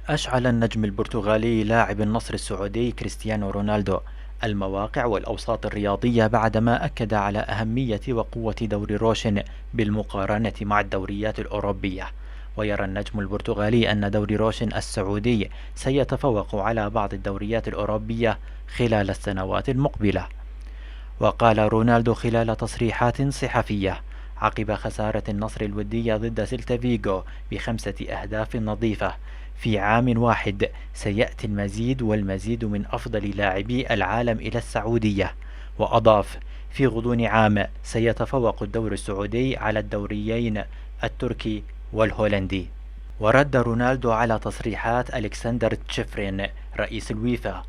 أشعل النجم البرتغالي لاعب النصر السعودي كريستيانو رونالدو المواقع والأوساط الرياضية بعدما أكد على أهمية وقوة دوري روشن بالمقارنة مع الدوريات الأوروبية. ويرى النجم البرتغالي أن دوري روشن السعودي سيتفوق على بعض الدوريات الأوروبية خلال السنوات المقبلة. وقال رونالدو خلال تصريحات صحفية عقب خسارة النصر الودية ضد سيلتا فيغو ب5 أهداف نظيفة في عام واحد: سيأتي المزيد والمزيد من أفضل لاعبي العالم إلى السعودية. وأضاف: في غضون عام سيتفوق الدوري السعودي على الدوريين التركي والهولندي. ورد رونالدو على تصريحات ألكسندر تشيفرين رئيس الويفا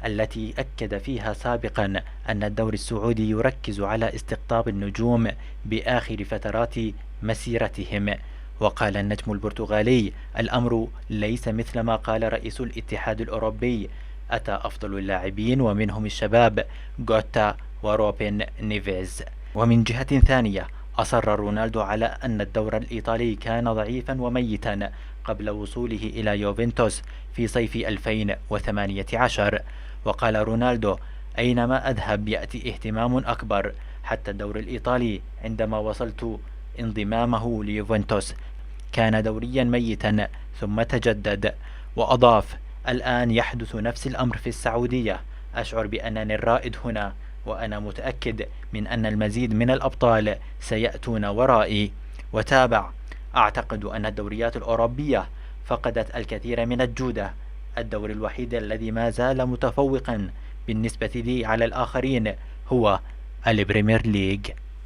التي أكد فيها سابقا أن الدوري السعودي يركز على استقطاب النجوم بآخر فترات مسيرتهم. وقال النجم البرتغالي: الأمر ليس مثل ما قال رئيس الاتحاد الأوروبي، أتى أفضل اللاعبين ومنهم الشباب غوتا وروبن نيفيز. ومن جهة ثانية أصر رونالدو على أن الدوري الإيطالي كان ضعيفا وميتا قبل وصوله إلى يوفنتوس في صيف 2018. وقال رونالدو: أينما أذهب يأتي اهتمام أكبر، حتى الدوري الإيطالي عندما وصلت انضمامه ليوفنتوس كان دوريا ميتا ثم تجدد. وأضاف: الآن يحدث نفس الأمر في السعودية، أشعر بأنني الرائد هنا، وأنا متأكد من أن المزيد من الأبطال سيأتون ورائي. وتابع: أعتقد أن الدوريات الأوروبية فقدت الكثير من الجودة، الدوري الوحيد الذي ما زال متفوقا بالنسبة لي على الآخرين هو البريمير ليج.